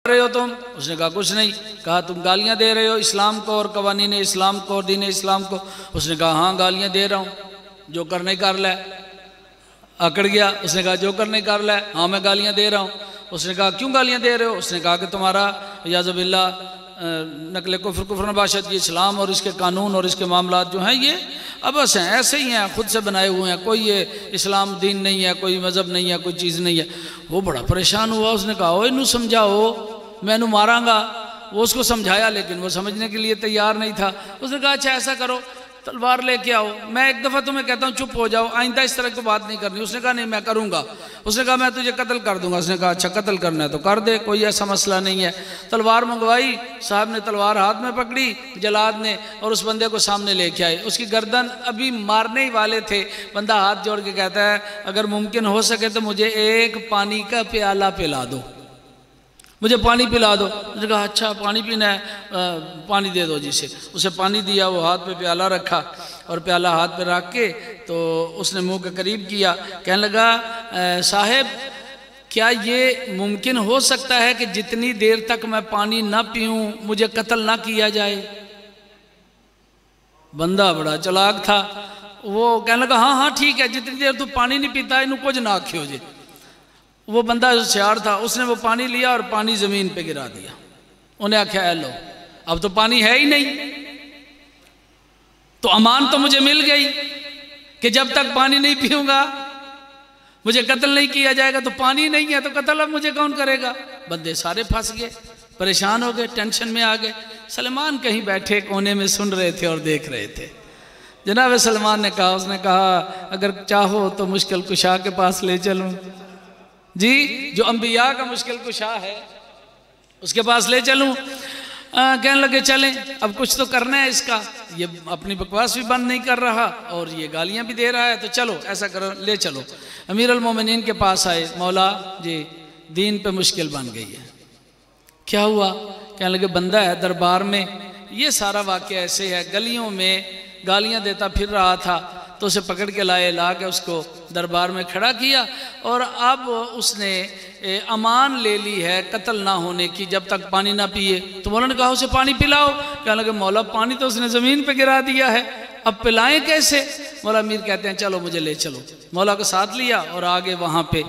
رہے ہو تم؟ اس نے کہا کچھ نہیں۔ کہا تم گالیاں دے رہے ہو اسلام کو اور قوانین اسلام کو اور دین اسلام کو؟ اس نے کہا ہاں گالیاں دے رہا ہوں، جو کرنے کر لے۔ اکڑ گیا، اس نے کہا جو کرنے کر لے، ہاں میں گالیاں دے رہا ہوں۔ اس نے کہا کیوں گالیاں دے رہے ہو؟ اس نے کہا کہ تمہارا یعوذ باللہ نقل کفر نباشت، یہ اسلام اور اس کے قانون اور اس کے معاملات جو ہیں یہ ابس ہیں، ایسے ہی ہیں، خود سے بنائے ہوئے ہیں، کوئی یہ اسلام دین نہیں ہے، کوئی مذہب نہیں ہے، کوئی چیز نہیں ہے۔ وہ بڑا پریشان ہوا، اس نے کہا او انہوں سمجھاؤ، میں انہوں ماراں گا۔ وہ اس کو سمجھایا لیکن وہ سمجھنے کے لیے تیار نہیں تھا۔ اس نے کہا اچھا ایسا کرو تلوار لے کے آؤ، میں ایک دفعہ تمہیں کہتا ہوں چپ ہو جاؤ، آئندہ اس طرح کی بات نہیں کرنی۔ اس نے کہا نہیں میں کروں گا۔ اس نے کہا میں تجھے قتل کر دوں گا۔ اس نے کہا اچھا قتل کرنا ہے تو کر دے، کوئی ایسا مسئلہ نہیں ہے۔ تلوار منگوائی، صاحب نے تلوار ہاتھ میں پکڑی جلاد نے، اور اس بندے کو سامنے لے کے آئے۔ اس کی گردن ابھی مارنے ہی والے تھے، بندہ ہاتھ جوڑ کے کہتا ہے اگر ممکن ہو سکے تو مجھے ایک پانی کا پیالہ پلا دو، مجھے پانی پلا دو۔ اس نے کہا اچھا پانی پینا ہے، پانی دے دو جسے۔ اسے پانی دیا، وہ ہاتھ پہ پیالہ رکھا اور پیالہ ہاتھ پہ رکھ کے تو اس نے منہ کے قریب کیا، کہنے لگا صاحب کیا یہ ممکن ہو سکتا ہے کہ جتنی دیر تک میں پانی نہ پیوں مجھے قتل نہ کیا جائے؟ بندہ بڑا چلاک تھا، وہ کہنے لگا ہاں ہاں ٹھیک ہے، جتنی دیر تو پانی نہیں پیتا انہوں کچھ نہ آکھے ہو جائے۔ وہ بندہ ہوشیار تھا، اس نے وہ پانی لیا اور پانی زمین پہ گرا دیا۔ انہیں آکھا اے لو اب تو پانی ہے ہی نہیں، تو امان تو مجھے مل گئی کہ جب تک پانی نہیں پیوں گا مجھے قتل نہیں کیا جائے گا، تو پانی نہیں ہے تو قتل اب مجھے کون کرے گا؟ بندے سارے پھنس گئے، پریشان ہو گئے، ٹینشن میں آ گئے۔ سلمان کہیں بیٹھے کونے میں سن رہے تھے اور دیکھ رہے تھے۔ جناب سلمان نے کہا، اس نے کہا اگر چاہو تو مشکل کشا کے پاس لے چلوں، جی جو انبیاء کا مشکل کشا ہے اس کے پاس لے چلوں؟ کہنے لگے چلیں، اب کچھ تو کرنا ہے اس کا، یہ اپنی بکواس بھی بند نہیں کر رہا اور یہ گالیاں بھی دے رہا ہے، تو چلو ایسا کرو لے چلو۔ امیر المومنین کے پاس آئے، مولا جی دین پہ مشکل بن گئی ہے۔ کیا ہوا؟ کہنے لگے بندہ ہے دربار میں، یہ سارا واقعہ ایسے ہے، گلیوں میں گالیاں دیتا پھر رہا تھا، تو اسے پکڑ کے لائے، لا کے اس کو دربار میں کھڑا کیا، اور اب اس نے امان لے لی ہے قتل نہ ہونے کی جب تک پانی نہ پیے۔ تو مولا نے کہا اسے پانی پلاؤ۔ کہنے لگے مولا پانی تو اس نے زمین پہ گرا دیا ہے، اب پلائیں کیسے؟ مولا امیر کہتے ہیں چلو مجھے لے چلو۔ مولا کو ساتھ لیا اور آگے وہاں پہ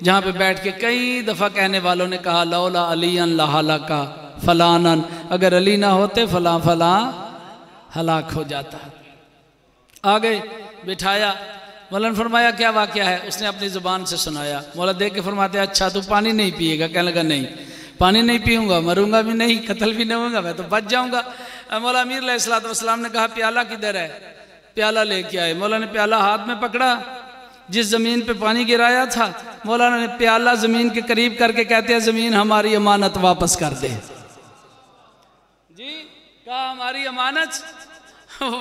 جہاں پہ بیٹھ کے کئی دفعہ کہنے والوں نے کہا لولا علی لہلکا فلانا، اگر علی نہ ہوتے فلاں فلاں ہلاک ہو جاتا۔ آگے بٹھایا، مولا نے فرمایا کیا واقعہ ہے؟ اس نے اپنی زبان سے سنایا۔ مولا دیکھ کے فرماتے اچھا تو پانی نہیں پیے گا؟ کہنے لگا نہیں پانی نہیں پیوں گا، مروں گا بھی نہیں، قتل بھی نہیں ہوں گا، میں تو بچ جاؤں گا۔ مولا امیر علیہ السلام نے کہا پیالہ کدھر ہے؟ پیالہ لے کے آئے۔ مولا نے پیالہ ہاتھ میں پکڑا، جس زمین پہ پانی گرایا تھا مولا نے پیالہ زمین کے قریب کر کے کہتے ہیں زمین ہماری امانت واپس کر دے۔ جی کہا ہماری امانت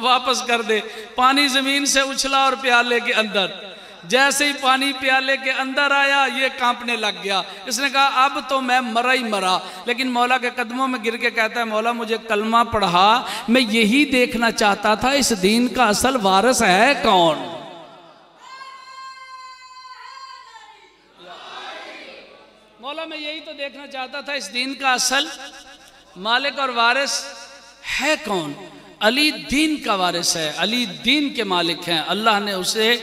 واپس کر دے۔ پانی زمین سے اچھلا اور پیالے کے اندر، جیسے ہی پانی پیالے کے اندر آیا یہ کانپنے لگ گیا۔ اس نے کہا اب تو میں مرا ہی مرا، لیکن مولا کے قدموں میں گر کے کہتا ہے مولا مجھے کلمہ پڑھا، میں یہی دیکھنا چاہتا تھا اس دین کا اصل وارث ہے کون؟ مولا میں یہی تو دیکھنا چاہتا تھا اس دین کا اصل مالک اور وارث ہے کون؟ علی دین کا وارث ہے، علی دین کے مالک ہیں، اللہ نے اسے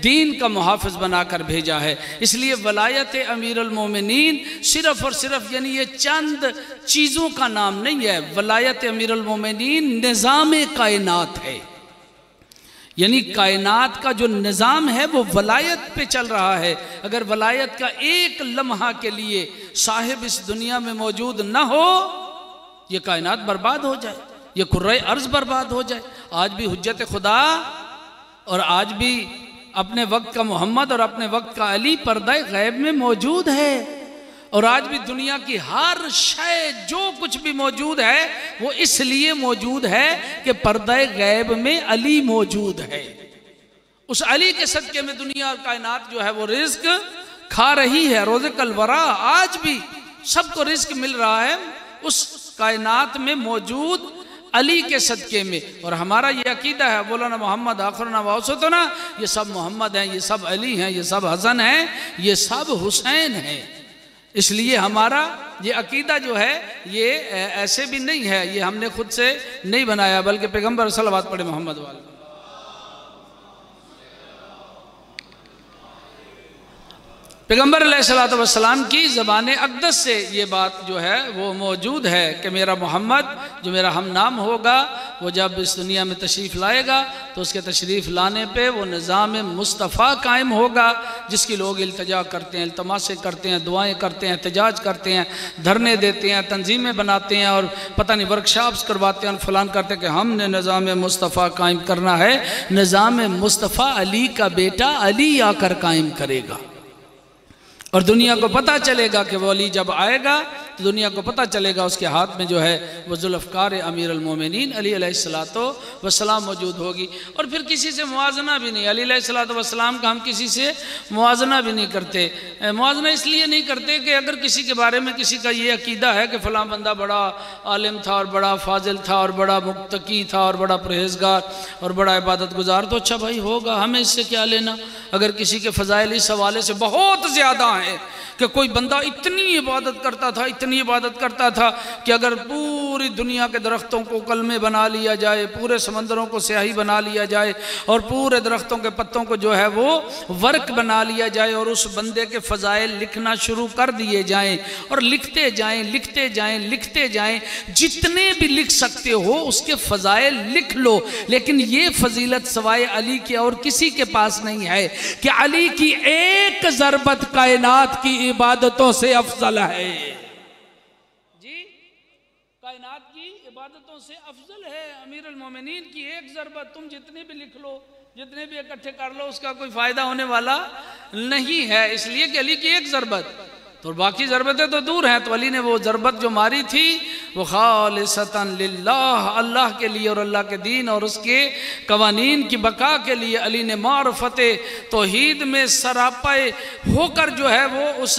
دین کا محافظ بنا کر بھیجا ہے۔ اس لیے ولایت امیر المومنین صرف اور صرف یعنی یہ چند چیزوں کا نام نہیں ہے، ولایت امیر المومنین نظام کائنات ہے، یعنی کائنات کا جو نظام ہے وہ ولایت پہ چل رہا ہے۔ اگر ولایت کا ایک لمحہ کے لیے صاحب اس دنیا میں موجود نہ ہو یہ کائنات برباد ہو جائے، یہ کرۂ ارض برباد ہو جائے۔ آج بھی حجت خدا اور آج بھی اپنے وقت کا محمد اور اپنے وقت کا علی پردہ غیب میں موجود ہے، اور آج بھی دنیا کی ہر شے جو کچھ بھی موجود ہے وہ اس لیے موجود ہے کہ پردہ غیب میں علی موجود ہے۔ اس علی کے صدقے میں دنیا اور کائنات جو ہے وہ رزق کھا رہی ہے۔ رزق الورا آج بھی سب کو رزق مل رہا ہے اس کائنات میں موجود علی کے صدقے میں، اور ہمارا یہ عقیدہ ہے مولانا محمد آخرنا واوسطنا، یہ سب محمد ہیں، یہ سب علی ہیں، یہ سب حسن ہیں، یہ سب حسین ہیں، اس لیے ہمارا یہ عقیدہ جو ہے یہ ایسے بھی نہیں ہے، یہ ہم نے خود سے نہیں بنایا، بلکہ پیغمبر صلوات پڑھے محمد والے۔ پیغمبر علیہ السلام کی زبان اقدس سے یہ بات جو ہے وہ موجود ہے کہ میرا محمد جو میرا ہم نام ہوگا وہ جب اس دنیا میں تشریف لائے گا تو اس کے تشریف لانے پہ وہ نظام مصطفیٰ قائم ہوگا، جس کی لوگ التجا کرتے ہیں، التماسیں کرتے ہیں، دعائیں کرتے ہیں، احتجاج کرتے ہیں، دھرنے دیتے ہیں، تنظیمیں بناتے ہیں اور پتہ نہیں ورکشاپس کرواتے ہیں اور فلان کرتے ہیں کہ ہم نے نظام مصطفیٰ قائم کرنا ہے۔ نظام مصطفیٰ علی کا بیٹا علی آ کر قائم کرے گا، اور دنیا کو پتہ چلے گا کہ وہ علی جب آئے گا تو دنیا کو پتہ چلے گا اس کے ہاتھ میں جو ہے وہ ذوالفقار امیر المومنین علی علیہ السلام موجود ہوگی۔ اور پھر کسی سے موازنہ بھی نہیں، علی علیہ السلام کا ہم کسی سے موازنہ بھی نہیں کرتے۔ موازنہ اس لیے نہیں کرتے کہ اگر کسی کے بارے میں کسی کا یہ عقیدہ ہے کہ فلاں بندہ بڑا عالم تھا اور بڑا فاضل تھا اور بڑا متقی تھا اور بڑا پرہیزگار اور بڑا عبادت گزار، تو اچھا بھائی ہوگا، ہمیں اس سے کیا لینا۔ اگر کسی کے فضائل اس حوالے سے بہت زیادہ ہیں کہ کوئی بندہ اتنی عبادت کرتا تھا کہ اگر پوری دنیا کے درختوں کو کلمے بنا لیا جائے، پورے سمندروں کو سیاہی بنا لیا جائے اور پورے درختوں کے پتوں کو جو ہے وہ ورق بنا لیا جائے اور اس بندے کے فضائل لکھنا شروع کر دیے جائیں اور لکھتے جائیں، جتنے بھی لکھ سکتے ہو اس کے فضائل لکھ لو، لیکن یہ فضیلت سوائے علی کے اور کسی کے پاس نہیں ہے کہ علی کی ایک ضربت کائنات کی عبادتوں سے افضل ہے۔ جی، کائنات کی عبادتوں سے افضل ہے امیر المومنین کی ایک ضربت۔ تم جتنے بھی لکھ لو، جتنے بھی اکٹھے کر لو، اس کا کوئی فائدہ ہونے والا نہیں ہے، اس لیے کہ علی کی ایک ضربت، تو باقی ضربتیں تو دور ہیں۔ تو علی نے وہ ضربت جو ماری تھی وہ خالصتاً للہ، اللہ کے لیے اور اللہ کے دین اور اس کے قوانین کی بقا کے لیے علی نے معرفت توحید میں سراپائے ہو کر جو ہے وہ اس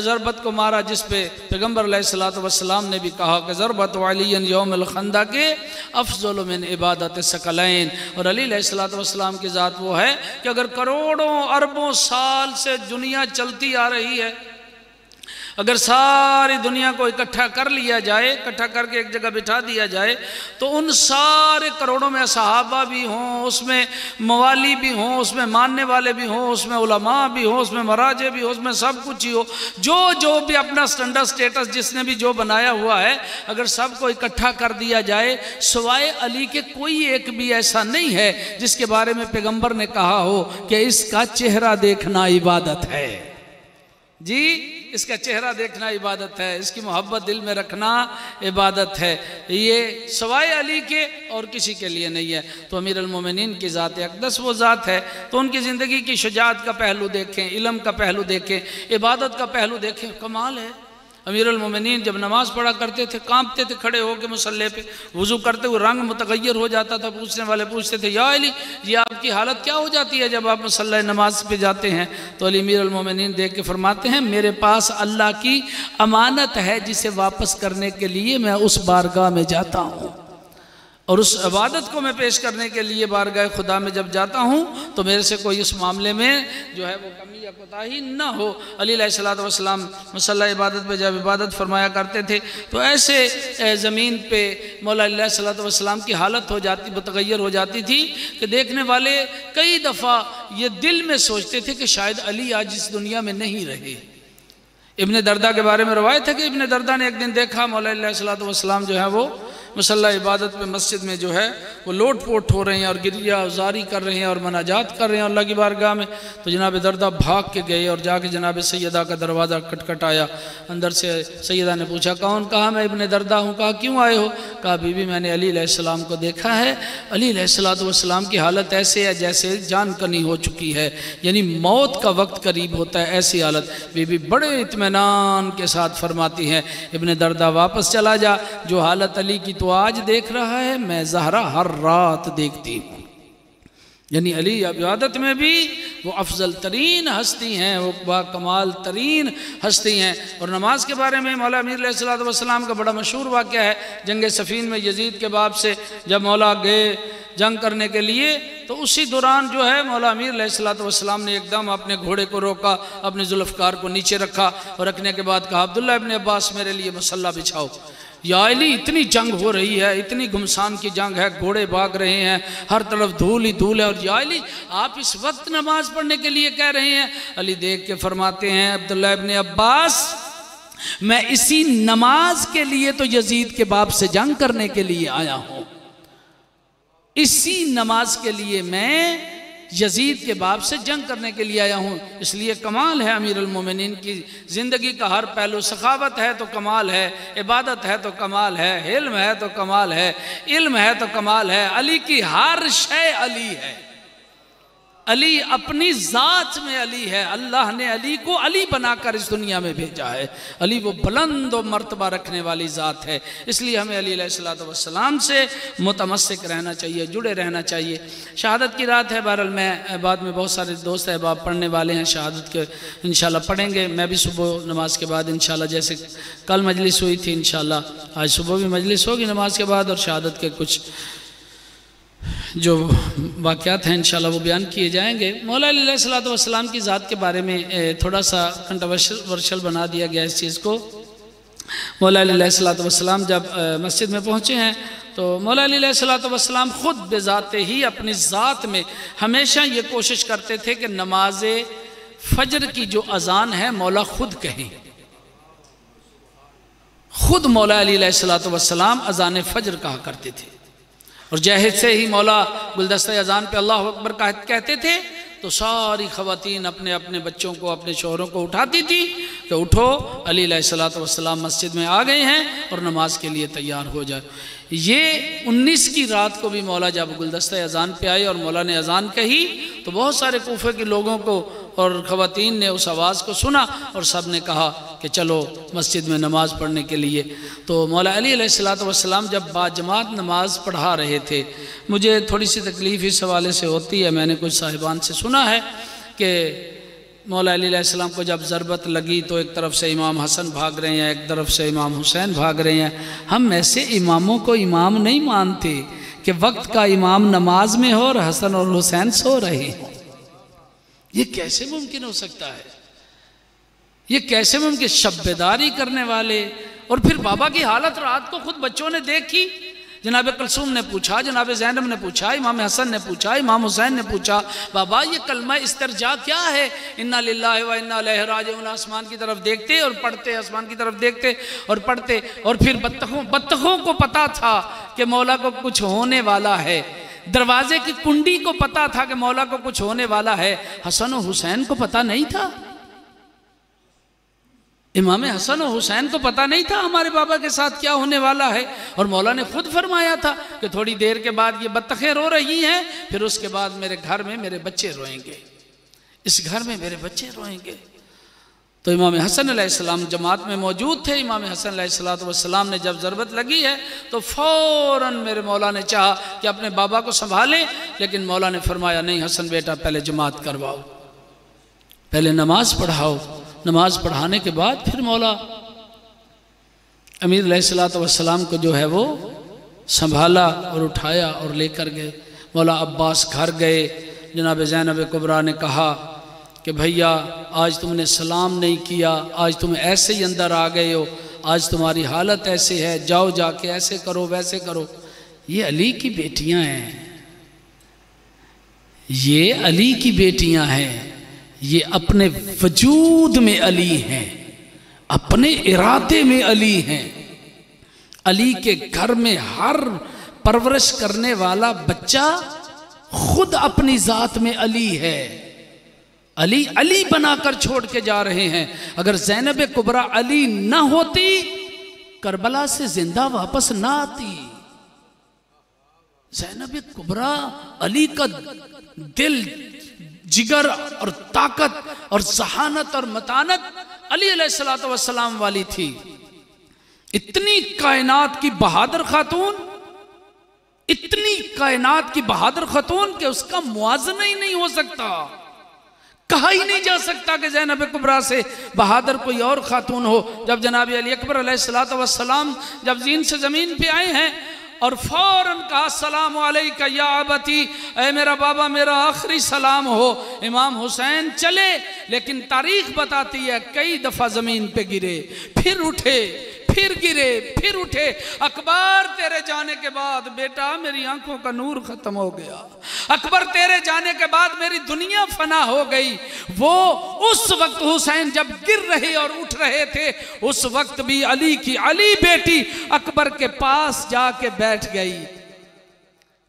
ضربت کو مارا، جس پہ پیغمبر علیہ السلام نے بھی کہا کہ ضربت علی یوم الخندق کے افضل من عبادت ثقلین۔ اور علی علیہ السلام کی ذات وہ ہے کہ اگر کروڑوں اربوں سال سے دنیا چلتی آ رہی ہے، اگر ساری دنیا کو اکٹھا کر لیا جائے، اکٹھا کر کے ایک جگہ بٹھا دیا جائے، تو ان سارے کروڑوں میں صحابہ بھی ہوں، اس میں موالی بھی ہوں، اس میں ماننے والے بھی ہوں، اس میں علماء بھی ہوں، اس میں مراجع بھی ہوں، اس میں سب کچھ ہی ہو، جو بھی اپنا سٹیٹس جس نے بھی جو بنایا ہوا ہے، اگر سب کو اکٹھا کر دیا جائے، سوائے علی کے کوئی ایک بھی ایسا نہیں ہے جس کے بارے میں پیغمبر نے کہا ہو کہ اس کا چہرہ دیکھنا عبادت ہے۔ جی، اس کا چہرہ دیکھنا عبادت ہے، اس کی محبت دل میں رکھنا عبادت ہے، یہ سوائے علی کے اور کسی کے لیے نہیں ہے۔ تو امیر المومنین کی ذات اقدس وہ ذات ہے، تو ان کی زندگی کی شجاعت کا پہلو دیکھیں، علم کا پہلو دیکھیں، عبادت کا پہلو دیکھیں، کمال ہے۔ امیر المومنین جب نماز پڑھا کرتے تھے کانپتے تھے کھڑے ہو کے مصلی پہ، وضو کرتے ہوئے رنگ متغیر ہو جاتا تھا، پوچھنے والے پوچھتے تھے یا علی یہ آپ کی حالت کیا ہو جاتی ہے جب آپ مصلی نماز پہ جاتے ہیں؟ تو علی امیر المومنین دیکھ کے فرماتے ہیں میرے پاس اللہ کی امانت ہے جسے واپس کرنے کے لیے میں اس بارگاہ میں جاتا ہوں، اور اس عبادت کو میں پیش کرنے کے لیے بارگاہ خدا میں جب جاتا ہوں تو میرے سے کوئی اس معاملے میں جو ہے وہ کمی یا کوتاہی نہ ہو۔ علی علیہ السلام مصلی عبادت پہ جب عبادت فرمایا کرتے تھے تو ایسے زمین پہ مولا علیہ السلام کی حالت متغیر ہو جاتی تھی کہ دیکھنے والے کئی دفعہ یہ دل میں سوچتے تھے کہ شاید علی آج اس دنیا میں نہیں رہے۔ ابن دردہ کے بارے میں روایت ہے کہ ابن دردہ نے ایک دن دیکھا مولا علیہ السلام جو ہے وہ مصلی عبادت پہ مسجد میں جو ہے وہ لوٹ پوٹ ہو رہے ہیں اور گریہ زاری کر رہے ہیں اور مناجات کر رہے ہیں اللہ کی بارگاہ میں۔ تو جناب دردہ بھاگ کے گئے اور جا کے جناب سیدہ کا دروازہ کھٹکھٹایا، اندر سے سیدہ نے پوچھا کون؟ کہا میں ابن دردہ ہوں۔ کہا کیوں آئے ہو؟ کہا بی بی میں نے علی علیہ السلام کو دیکھا ہے، علی علیہ السلام کی حالت ایسے ہے جیسے جان کنی ہو چکی ہے، یعنی موت کا وقت قریب ہوتا ہے، ایسی حالت۔ بی بی بڑے اطمینان کے ساتھ فرماتی ہیں ابن دردہ واپس چلا جا، جو حالت علی کی تو آج دیکھ رہا ہے میں زہرہ ہر رات دیکھتی ہوں۔ یعنی علی عبادت میں بھی وہ افضل ترین ہستی ہیں، وہ با کمال ترین ہستی ہیں۔ اور نماز کے بارے میں مولا امیر علیہ السلام کا بڑا مشہور واقعہ ہے، جنگ صفین میں یزید کے باب سے جب مولا گئے جنگ کرنے کے لیے تو اسی دوران جو ہے مولا امیر علیہ السلام نے ایک دم اپنے گھوڑے کو روکا، اپنے ذوالفقار کو نیچے رکھا اور رکھنے کے بعد کہا عبداللہ ابن عباس میرے لیے مصلی بچھاؤ۔ یا علی اتنی جنگ ہو رہی ہے، اتنی گھمسان کی جنگ ہے، گھوڑے بھاگ رہے ہیں، ہر طرف دھول ہی دھول ہے، اور یا علی آپ اس وقت نماز پڑھنے کے لیے کہہ رہے ہیں؟ علی دیکھ کے فرماتے ہیں عبداللہ ابن عباس میں اسی نماز کے لیے تو یزید کے باپ سے جنگ کرنے کے لیے آیا ہوں، اسی نماز کے لیے میں یزید کے باپ سے جنگ کرنے کے لیے آیا ہوں۔ اس لیے کمال ہے امیر المومنین کی زندگی کا ہر پہلو، سخاوت ہے تو کمال ہے، عبادت ہے تو کمال ہے، علم ہے تو کمال ہے، علم ہے تو کمال ہے۔ علی کی ہر شے علی ہے، علی اپنی ذات میں علی ہے، اللہ نے علی کو علی بنا کر اس دنیا میں بھیجا ہے۔ علی وہ بلند و مرتبہ رکھنے والی ذات ہے، اس لیے ہمیں علی علیہ السلام سے متمسک رہنا چاہیے، جڑے رہنا چاہیے۔ شہادت کی رات ہے، بہرحال میں بعد میں بہت سارے دوست احباب پڑھنے والے ہیں، شہادت کے انشاءاللہ پڑھیں گے۔ میں بھی صبح نماز کے بعد انشاءاللہ جیسے کل مجلس ہوئی تھی انشاءاللہ آج صبح بھی مجلس ہوگی نماز کے بعد، اور شہادت کے کچھ جو واقعات ہیں انشاءاللہ وہ بیان کیے جائیں گے۔ مولا علی علیہ السلام کی ذات کے بارے میں تھوڑا سا کنٹروورشل بنا دیا گیا اس چیز کو۔ مولا علی علیہ السلام جب مسجد میں پہنچے ہیں تو مولا علی علیہ السلام خود بذات ہی اپنی ذات میں ہمیشہ یہ کوشش کرتے تھے کہ نماز فجر کی جو اذان ہے مولا خود کہیں، خود مولا علی علیہ السلام اذان فجر کہا کرتے تھے، اور جہد سے ہی مولا گلدستہ اذان پہ اللہ اکبر کہتے تھے تو ساری خواتین اپنے اپنے بچوں کو، اپنے شوہروں کو اٹھاتی تھی کہ اٹھو علی علیہ السلام مسجد میں آ گئے ہیں اور نماز کے لیے تیار ہو جائے۔ یہ 19 کی رات کو بھی مولا جب گلدستہ اذان پہ آئے اور مولا نے اذان کہی تو بہت سارے کوفے کے لوگوں کو اور خواتین نے اس آواز کو سنا اور سب نے کہا کہ چلو مسجد میں نماز پڑھنے کے لیے۔ تو مولا علی علیہ السلام جب باجماعت نماز پڑھا رہے تھے، مجھے تھوڑی سی تکلیف اس حوالے سے ہوتی ہے، میں نے کچھ صاحبان سے سنا ہے کہ مولا علی علیہ السلام کو جب ضربت لگی تو ایک طرف سے امام حسن بھاگ رہے ہیں، ایک طرف سے امام حسین بھاگ رہے ہیں۔ ہم ایسے اماموں کو امام نہیں مانتے کہ وقت کا امام نماز میں ہو اور حسن اور حسین سو رہے ہوں۔ یہ کیسے ممکن ہو سکتا ہے؟ یہ کیسے ممکن؟ شب بیداری کرنے والے، اور پھر بابا کی حالت رات کو خود بچوں نے دیکھی۔ جناب کلثوم نے پوچھا، جناب زینب نے پوچھا، امام حسن نے پوچھا، امام حسین نے پوچھا بابا یہ کلمہ استرجاع کیا ہے؟ انا للہ و انا الیہ راجعون، آسمان کی طرف دیکھتے اور پڑھتے، آسمان کی طرف دیکھتے اور پڑھتے، اور پھر بطخوں کو پتا تھا کہ مولا کو کچھ ہونے والا ہے، دروازے کی کنڈی کو پتا تھا کہ مولا کو کچھ ہونے والا ہے، حسن و حسین کو پتا نہیں تھا؟ امام حسن و حسین کو پتا نہیں تھا ہمارے بابا کے ساتھ کیا ہونے والا ہے؟ اور مولا نے خود فرمایا تھا کہ تھوڑی دیر کے بعد یہ بطخیں رو رہی ہیں، پھر اس کے بعد میرے گھر میں میرے بچے روئیں گے، اس گھر میں میرے بچے روئیں گے۔ تو امام حسن علیہ السلام جماعت میں موجود تھے۔ امام حسن علیہ السلام نے جب ضربت لگی ہے تو فوراً میرے مولا نے چاہا کہ اپنے بابا کو سنبھالیں، لیکن مولا نے فرمایا نہیں حسن بیٹا پہلے جماعت کرواؤ، پہلے نماز پڑھاؤ، نماز پڑھانے کے بعد پھر مولا امیر علیہ السلام کو جو ہے وہ سنبھالا اور اٹھایا اور لے کر گئے۔ مولا عباس گھر گئے، جناب زینب کبریٰ نے کہا کہ بھیا آج تم نے سلام نہیں کیا، آج تم ایسے ہی اندر آ گئے ہو، آج تمہاری حالت ایسے ہے، جاؤ جا کے ایسے کرو ویسے کرو۔ یہ علی کی بیٹیاں ہیں، یہ علی کی بیٹیاں ہیں، یہ اپنے وجود میں علی ہیں، اپنے ارادے میں علی ہیں۔ علی کے گھر میں ہر پرورش کرنے والا بچہ خود اپنی ذات میں علی ہے، علی علی بنا کر چھوڑ کے جا رہے ہیں۔ اگر زینب کبریٰ علی نہ ہوتی کربلا سے زندہ واپس نہ آتی۔ زینب کبریٰ علی کا دل، جگر اور طاقت اور ذہانت اور متانت علی علیہ السلام والی تھی۔ اتنی کائنات کی بہادر خاتون، اتنی کائنات کی بہادر خاتون کہ اس کا موازنہ ہی نہیں ہو سکتا، کہا ہی نہیں جا سکتا کہ زینب کبریٰ سے بہادر کوئی اور خاتون ہو۔ جب جناب علی اکبر علیہ السلام جب زین سے زمین پہ آئے ہیں اور فوراً کہا السلام علیکہ یا ابتی، اے میرا بابا میرا آخری سلام ہو۔ امام حسین چلے، لیکن تاریخ بتاتی ہے کئی دفعہ زمین پہ گرے، پھر اٹھے، پھر گرے، پھر اٹھے۔ اکبر تیرے جانے کے بعد بیٹا میری آنکھوں کا نور ختم ہو گیا، اکبر تیرے جانے کے بعد میری دنیا فنا ہو گئی۔ وہ اس وقت حسین جب گر رہے اور اٹھ رہے تھے، اس وقت بھی علی کی علی بیٹی اکبر کے پاس جا کے بیٹھ گئی۔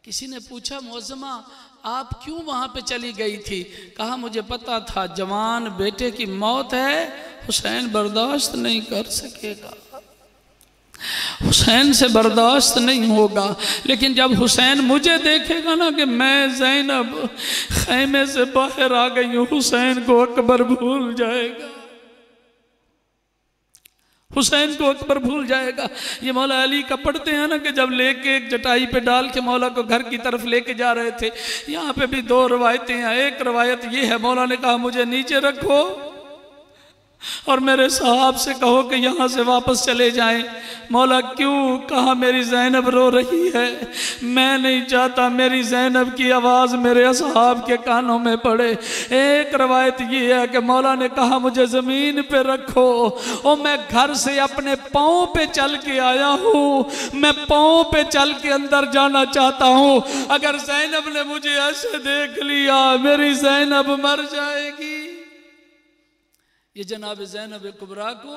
کسی نے پوچھا معظمہ آپ کیوں وہاں پہ چلی گئی تھی؟ کہا مجھے پتا تھا جوان بیٹے کی موت ہے، حسین برداشت نہیں کر سکے گا، حسین سے برداشت نہیں ہوگا۔ لیکن جب حسین مجھے دیکھے گا نا کہ میں زینب خیمے سے باہر آ گئی ہوں، حسین کو اکبر بھول جائے گا، حسین کو اکبر بھول جائے گا۔ یہ مولا علی کا پڑھتے ہیں نا کہ جب لے کے ایک چٹائی پہ ڈال کے مولا کو گھر کی طرف لے کے جا رہے تھے، یہاں پہ بھی دو روایتیں ہیں۔ ایک روایت یہ ہے مولا نے کہا مجھے نیچے رکھو اور میرے صحاب سے کہو کہ یہاں سے واپس چلے جائیں۔ مولا کیوں؟ کہا میری زینب رو رہی ہے، میں نہیں چاہتا میری زینب کی آواز میرے اصحاب کے کانوں میں پڑے۔ ایک روایت یہ ہے کہ مولا نے کہا مجھے زمین پہ رکھو، اور میں گھر سے اپنے پاؤں پہ چل کے آیا ہوں، میں پاؤں پہ چل کے اندر جانا چاہتا ہوں۔ اگر زینب نے مجھے ایسے دیکھ لیا میری زینب مر جائے گی۔ یہ جناب زینب کبریٰ کو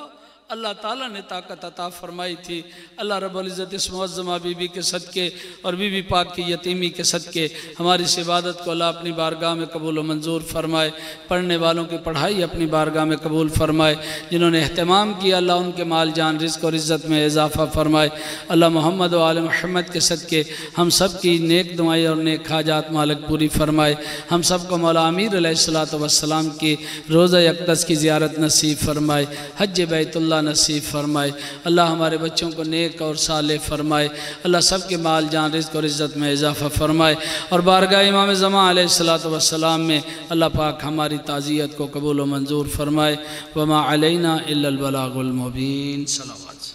اللہ تعالیٰ نے طاقت عطا فرمائی تھی۔ اللہ رب العزت اس معظمہ بی بی کے صدقے اور بی بی پاک کی یتیمی کے صدقے ہماری اس عبادت کو اللہ اپنی بارگاہ میں قبول و منظور فرمائے، پڑھنے والوں کی پڑھائی اپنی بارگاہ میں قبول فرمائے، جنہوں نے اہتمام کیا اللہ ان کے مال جان رزق اور عزت میں اضافہ فرمائے۔ اللہ محمد و آل محمد کے صدقے ہم سب کی نیک دعائیں اور نیک حاجات مالک پوری فرمائے۔ ہم سب کو مولا امیر علیہ السلام کی روضہ اقدس کی زیارت نصیب فرمائے، حج بیت اللہ نصیب فرمائے۔ اللہ ہمارے بچوں کو نیک اور صالح فرمائے، اللہ سب کے مال جان رزق اور عزت میں اضافہ فرمائے، اور بارگاہ امام زمان علیہ السلام میں اللہ پاک ہماری تعزیت کو قبول و منظور فرمائے۔ وما علینا الا البلاغ المبین۔ صلوات۔